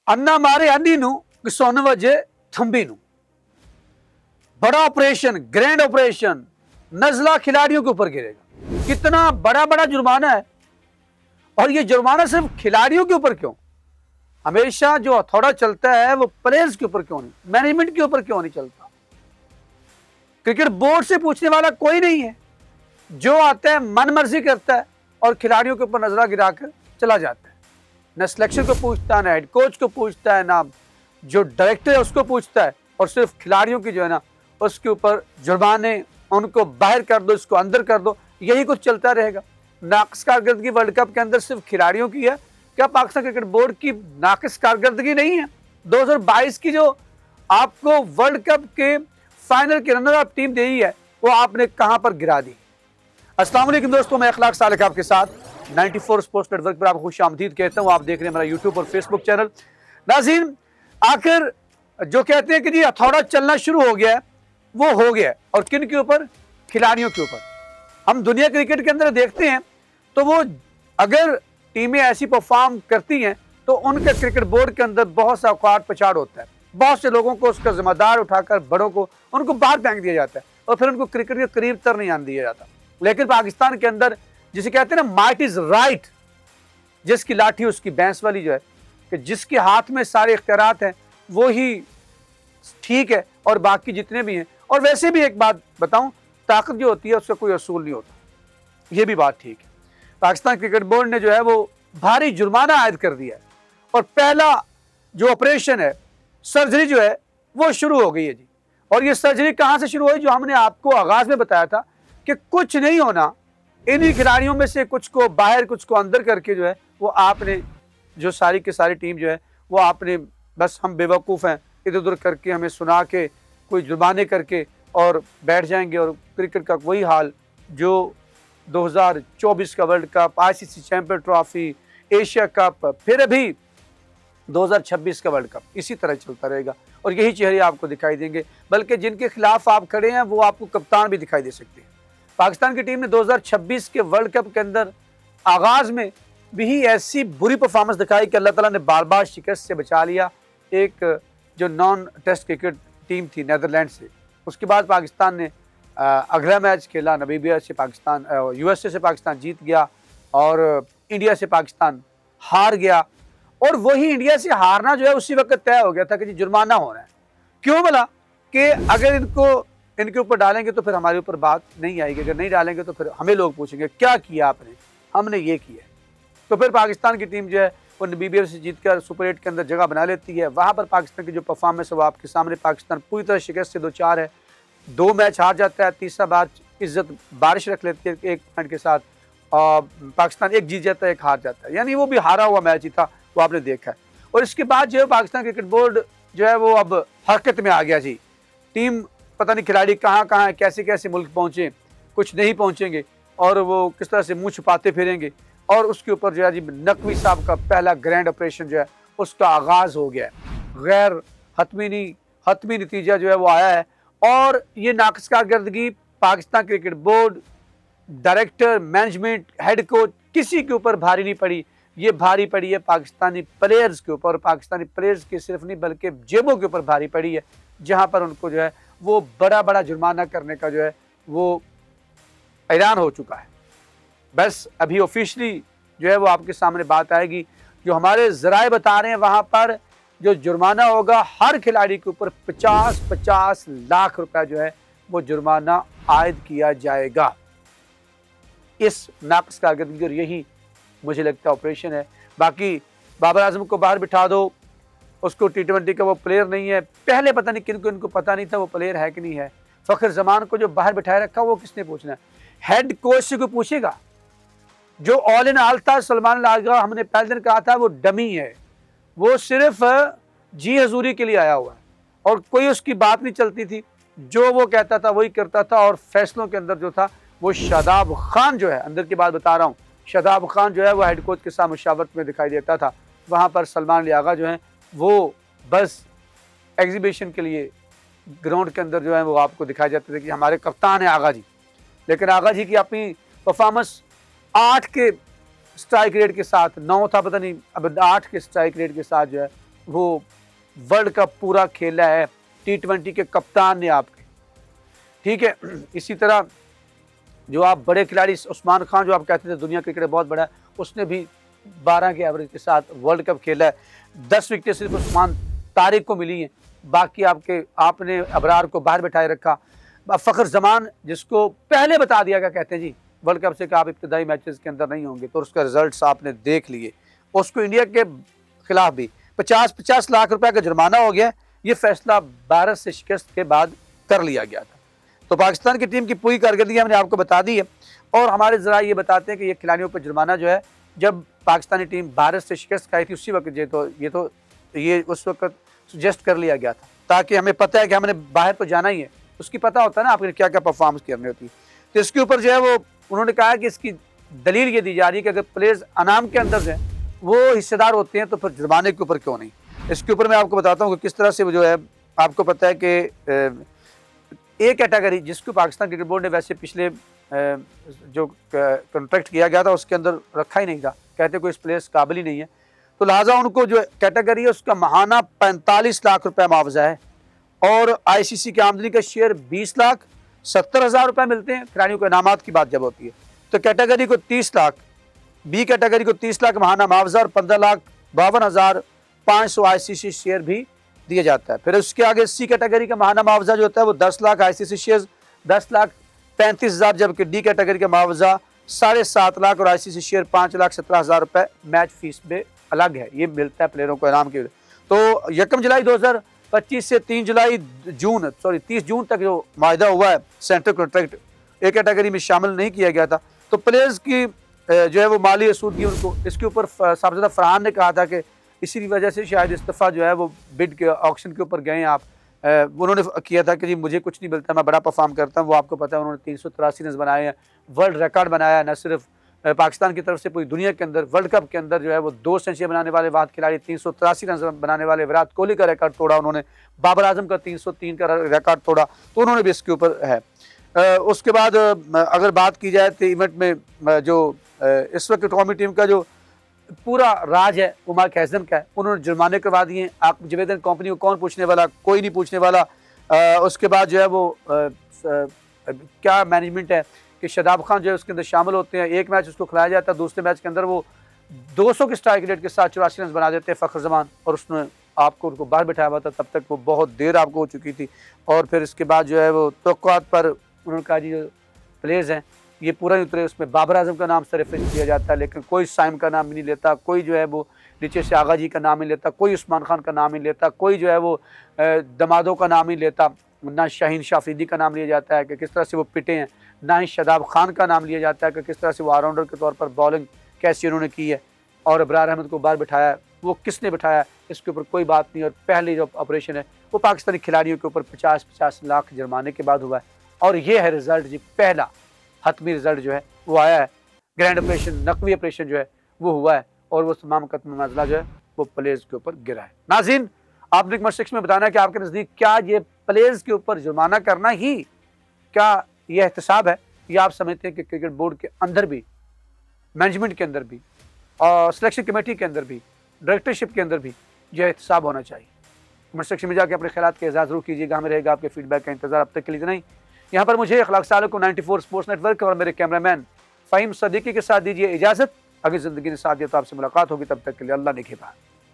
अन्ना मारे अन्नी नू कि सोन वजे थंबी नू। बड़ा ऑपरेशन, ग्रैंड ऑपरेशन नजला खिलाड़ियों के ऊपर गिरेगा। कितना बड़ा बड़ा जुर्माना है, और ये जुर्माना सिर्फ खिलाड़ियों के ऊपर क्यों? हमेशा जो हथौड़ा चलता है वो प्लेयर्स के ऊपर क्यों नहीं, मैनेजमेंट के ऊपर क्यों नहीं चलता? क्रिकेट बोर्ड से पूछने वाला कोई नहीं है, जो आता है मन मर्जी करता है और खिलाड़ियों के ऊपर नजरा गिराकर चला जाता है। न सिलेक्शन को पूछता है, ना हेड कोच को पूछता है, ना जो डायरेक्टर है उसको पूछता है, और सिर्फ खिलाड़ियों की जो है ना उसके ऊपर जुर्माने, उनको बाहर कर दो, इसको अंदर कर दो, यही कुछ चलता रहेगा। नाकिस कारकर्दगी वर्ल्ड कप के अंदर सिर्फ खिलाड़ियों की है क्या? पाकिस्तान क्रिकेट बोर्ड की नाकिस कारकर्दगी नहीं है? 2022 की जो आपको वर्ल्ड कप के फाइनल की रनर अप टीम दी है वो आपने कहां पर गिरा दी? अस्सलाम वालेकुम दोस्तों, मैं अखलाक सालिक आपके साथ 94 स्पोर्ट्स नेटवर्क पर आपको खुश आमदीद कहता हूं। आप देख रहे हैं मेरा यूट्यूब और फेसबुक चैनल। नाज़रीन, आखिर जो कहते हैं कि जी हथौड़ा चलना शुरू हो गया है, वो हो गया है, और किन के ऊपर? खिलाड़ियों के ऊपर। हम दुनिया क्रिकेट के अंदर देखते हैं तो वो अगर टीमें ऐसी परफॉर्म करती हैं तो उनके क्रिकेट बोर्ड के अंदर बहुत सा औकात पछाड़ होता है, बहुत से लोगों को उसका जिम्मेदार उठाकर बड़ों को उनको बाहर फेंक दिया जाता है, और फिर उनको क्रिकेट के करीब तर नहीं आने दिया जाता। लेकिन पाकिस्तान के अंदर जिसे कहते हैं ना माइट इज राइट, जिसकी लाठी उसकी भैंस वाली, जो है कि जिसके हाथ में सारे इख्तियारात हैं वो ही ठीक है, और बाकी जितने भी हैं। और वैसे भी एक बात बताऊं, ताकत जो होती है उसका कोई असूल नहीं होता, ये भी बात ठीक है। पाकिस्तान क्रिकेट बोर्ड ने जो है वो भारी जुर्माना आयद कर दिया है, और पहला जो ऑपरेशन है, सर्जरी जो है वो शुरू हो गई है जी। और ये सर्जरी कहां से शुरू हुई? जो हमने आपको आगाज में बताया था कि कुछ नहीं होना, इन्हीं खिलाड़ियों में से कुछ को बाहर कुछ को अंदर करके जो है वो आपने जो सारी की सारी टीम जो है वो आपने बस हम बेवकूफ़ हैं इधर उधर करके हमें सुना के कोई जुर्माने करके और बैठ जाएंगे। और क्रिकेट का वही हाल जो 2024 का world cup, ICC champion trophy, Asia cup, फिर अभी 2026 का वर्ल्ड कप, इसी तरह चलता रहेगा। और यही चेहरे आपको दिखाई देंगे, बल्कि जिनके खिलाफ आप खड़े हैं वो आपको कप्तान भी दिखाई दे सकते हैं। पाकिस्तान की टीम ने 2026 के वर्ल्ड कप के अंदर आगाज में भी ऐसी बुरी परफॉर्मेंस दिखाई कि अल्लाह ताला ने बार बार शिकस्त से बचा लिया। एक जो नॉन टेस्ट क्रिकेट टीम थी नीदरलैंड से, उसके बाद पाकिस्तान ने अगला मैच खेला नमीबिया से, पाकिस्तान यूएसए से पाकिस्तान जीत गया, और इंडिया से पाकिस्तान हार गया। और वही इंडिया से हारना जो है उसी वक्त तय हो गया था कि जी जुर्माना होना है। क्यों? बोला कि अगर इनके ऊपर डालेंगे तो फिर हमारे ऊपर बात नहीं आएगी, अगर नहीं डालेंगे तो फिर हमें लोग पूछेंगे क्या किया आपने, हमने ये किया। तो फिर पाकिस्तान की टीम जो है वो नमीबिया से जीतकर सुपर 8 के अंदर जगह बना लेती है। वहाँ पर पाकिस्तान की जो परफॉर्मेंस है वो आपके सामने, पाकिस्तान पूरी तरह शिकस्त से 2-4 है, 2 मैच हार जाता है, तीसरा मैच इज्जत बारिश रख लेती है 1 पॉइंट के साथ, और पाकिस्तान 1 जीत जाता है 1 हार जाता है, यानी वो भी हारा हुआ मैच ही था, वो आपने देखा है। और इसके बाद जो है पाकिस्तान क्रिकेट बोर्ड जो है वो अब हरकत में आ गया जी। टीम पता नहीं खिलाड़ी कहाँ कहाँ कैसे कैसे मुल्क पहुँचे, कुछ नहीं पहुँचेंगे, और वो किस तरह से मुँह छुपाते फिरेंगे। और उसके ऊपर जो है जी नकवी साहब का पहला ग्रैंड ऑपरेशन जो है उसका आगाज हो गया है। गैर हतमी नतीजा जो है वो आया है, और ये नाकिस कारकर्दगी Pakistan cricket board, director, management, head coach, किसी के ऊपर भारी नहीं पड़ी। ये भारी पड़ी है पाकिस्तानी प्लेयर्स के ऊपर, और पाकिस्तानी प्लेयर्स के सिर्फ नहीं बल्कि जेबों के ऊपर भारी पड़ी है, जहां पर उनको जो है वो बड़ा बड़ा जुर्माना करने का जो है वो ऐलान हो चुका है। बस अभी ऑफिशियली जो है वो आपके सामने बात आएगी। जो हमारे ज़राए बता रहे हैं वहाँ पर जो जुर्माना होगा हर खिलाड़ी के ऊपर 50-50 लाख रुपए जो है वो जुर्माना आयद किया जाएगा। इस नाक़िस कारकर्दगी और यही मुझे लगता है ऑपरेशन है। बाकी बाबर आजम को बाहर बिठा दो, उसको T20 का वो प्लेयर नहीं है, पहले पता नहीं किनको इनको पता नहीं था वो प्लेयर है कि नहीं है। फ़खर जमान को जो बाहर बिठाए रखा वो किसने पूछना है? हेड कोच से कोई पूछेगा? जो ऑल इन ऑल था सलमान लागा, हमने पहले दिन कहा था वो डमी है, वो सिर्फ जी हजूरी के लिए आया हुआ है, और कोई उसकी बात नहीं चलती थी, जो वो कहता था वही करता था। और फैसलों के अंदर जो था वो शादाब खान जो है, अंदर की बात बता रहा हूँ, शादाब खान जो है वो हेड कोच के साथ मुशावरत में दिखाई देता था। वहाँ पर सलमान लियागा जो है वो बस एग्जीबिशन के लिए ग्राउंड के अंदर जो है वो आपको दिखाई जाते थे कि हमारे कप्तान है आगा जी। लेकिन आगा जी की अपनी परफॉर्मेंस 8 के स्ट्राइक रेट के साथ, 9 था पता नहीं, अब 8 के स्ट्राइक रेट के साथ जो है वो वर्ल्ड कप पूरा खेला है, T20 के कप्तान ने आपके, ठीक है। इसी तरह जो आप बड़े खिलाड़ी उस्मान खान, जो आप कहते थे दुनिया क्रिकेट में बहुत बड़ा है, उसने भी 12 के एवरेज के साथ वर्ल्ड कप खेला है। 10 विकेटें सिर्फ उस्मान तारिक को मिली हैं, बाकी आपने अबरार को बाहर बैठाए रखा। फ़खर जमान, जिसको पहले बता दिया गया, कहते हैं जी वर्ल्ड कप से कि आप इब्तदाई मैचेस के अंदर नहीं होंगे, तो उसका रिजल्ट्स आपने देख लिए। उसको इंडिया के खिलाफ भी 50-50 लाख रुपए का जुर्माना हो गया। ये फैसला भारत से शिकस्त के बाद कर लिया गया था। तो पाकिस्तान की टीम की पूरी कारकर्दगी हमने आपको बता दी है, और हमारे ज़रा ये बताते हैं कि ये खिलाड़ियों पर जुर्माना जो है, जब पाकिस्तानी टीम भारत से शिकस्त खाई थी उसी वक्त ये उस वक्त सजेस्ट कर लिया गया था, ताकि हमें पता है कि हमने बाहर तो जाना ही है, उसकी पता होता है ना आपने क्या क्या परफॉर्मेंस करनी होती है। तो इसके ऊपर जो है वो उन्होंने कहा कि इसकी दलील ये दी जा रही है कि अगर प्लेयर्स अनाम के अंदर से वो हिस्सेदार होते हैं तो फिर जुर्माने के ऊपर क्यों नहीं। इसके ऊपर मैं आपको बताता हूँ कि किस तरह से वो जो है, आपको पता है कि एक कैटेगरी जिसको पाकिस्तान क्रिकेट बोर्ड ने वैसे पिछले जो कॉन्ट्रैक्ट किया गया था उसके अंदर रखा ही नहीं था, कहते कोई इस प्लेयर्स काबिल ही नहीं है, तो लिहाजा उनको जो कैटेगरी है उसका महाना 45 लाख रुपए मुआवजा है, और ICC की आमदनी का शेयर 20,70,000 रुपए मिलते हैं। खिलाड़ियों को इनामात की बात जब होती है तो कैटेगरी को 30 लाख, बी कैटेगरी को 30 लाख महाना मुआवजा और 15,52,500 ICC शेयर भी दिया जाता है। फिर उसके आगे सी कैटेगरी का महाना मुआवजा जो होता है वो 10 लाख ICC शेयर 10,35,000, जबकि डी कैटेगरी का मुआवजा 7.5 लाख और ICC शेयर 5,17,000 रुपए मैच फीस में अलग है, ये मिलता है प्लेयरों को इनाम के। तो 1 जुलाई 2025 से 30 जून तक जो माहिदा हुआ है सेंट्रल कॉन्ट्रैक्ट, एक कैटेगरी में शामिल नहीं किया गया था, तो प्लेयर्स की जो है वो माली असूदगी उनको, इसके ऊपर साहबजादा फरहान ने कहा था कि इसी वजह से शायद इस्तीफ़ा जो है वो बिड के ऑक्शन के ऊपर गए आप। उन्होंने किया था कि जी मुझे कुछ नहीं मिलता, मैं बड़ा परफॉर्म करता हूँ। वो आपको पता है उन्होंने 383 रन बनाए हैं, वर्ल्ड रिकॉर्ड बनाया, न सिर्फ पाकिस्तान की तरफ से पूरी दुनिया के अंदर वर्ल्ड कप के अंदर जो है वो 2 सेंचुरी बनाने वाले वाद खिलाड़ी, 383 रन बनाने वाले विराट कोहली का रिकॉर्ड तोड़ा उन्होंने, बाबर आजम का 303 का रिकॉर्ड तोड़ा, तो उन्होंने भी इसके ऊपर है। उसके बाद अगर बात की जाए तो इवेंट में जो इस वक्त कौमी टीम का जो पूरा राज है वो मार्क हैजम का है, उन्होंने जुर्माने करवा दिए। आप जवेदन कंपनी को कौन पूछने वाला, कोई नहीं पूछने वाला। उसके बाद जो है वो क्या मैनेजमेंट है कि शादाब खान जो है उसके अंदर शामिल होते हैं, एक मैच उसको खिलाया जाता है, दूसरे मैच के अंदर वो 200 के स्ट्राइक रेट के साथ 84 रन बना देते हैं फ़खर जमान, और उसने आपको उनको बाहर बैठाया हुआ था, तब तक वो बहुत देर आपको हो चुकी थी। और फिर इसके बाद जो है वो तवक्कुआत पर उन्होंने कहा जी जो प्लेयर्स हैं ये पूरा नहीं उतरे, उसमें बाबर आजम का नाम रेफरेंस दिया जाता है, लेकिन कोई साइम का नाम भी नहीं लेता, कोई जो है वो नीचे से आगा जी का नाम ही लेता, कोई उस्मान खान का नाम ही लेता, कोई जो है वो दमादों का नाम ही लेता, ना शाहीन शाफरीदी का नाम लिया जाता है कि किस तरह से वो पिटे हैं, ना ही शादाब खान का नाम लिया जाता है कि किस तरह से वो ऑलराउंडर के तौर पर बॉलिंग कैसी उन्होंने की है, और अबरार अहमद को बाहर बिठाया, वो किसने बिठाया इसके ऊपर कोई बात नहीं। और पहले जो ऑपरेशन है वो पाकिस्तानी खिलाड़ियों के ऊपर 50-50 लाख जुर्माने के बाद हुआ है, और ये है रिजल्ट जी, पहला हतमी रिजल्ट जो है वो आया है। ग्रैंड ऑपरेशन, नकवी ऑपरेशन जो है वो हुआ है, और वो तमाम कत्ल मसला जो है वो प्लेयर्स के ऊपर गिरा है। नाज़रीन, आपने कमेंट सेक्शन में बताना है कि आपके नज़दीक क्या ये प्लेयर्स के ऊपर जुर्माना करना ही क्या ये एहतसाब है, या आप समझते हैं कि क्रिकेट बोर्ड के अंदर भी, मैनेजमेंट के अंदर भी, और सिलेक्शन कमेटी के अंदर भी, डायरेक्टरशिप के अंदर भी यह एहतसाब होना चाहिए। कमेंट सेक्शन में जाकर अपने ख्यालात का इज़हार ज़रूर कीजिएगा, हमें रहेगा आपके फीडबैक का इंतजार। अब तक के लिए नहीं, यहाँ पर मुझे अखलाक सालों को 94 स्पोर्ट्स नेटवर्क और मेरे कैमरामैन फ़हीम सदीकी के साथ दीजिए इजाज़त। अगर ज़िंदगी ने साथ दिया तो आपसे मुलाकात होगी, तब तक के लिए अल्लाह ने खेपा।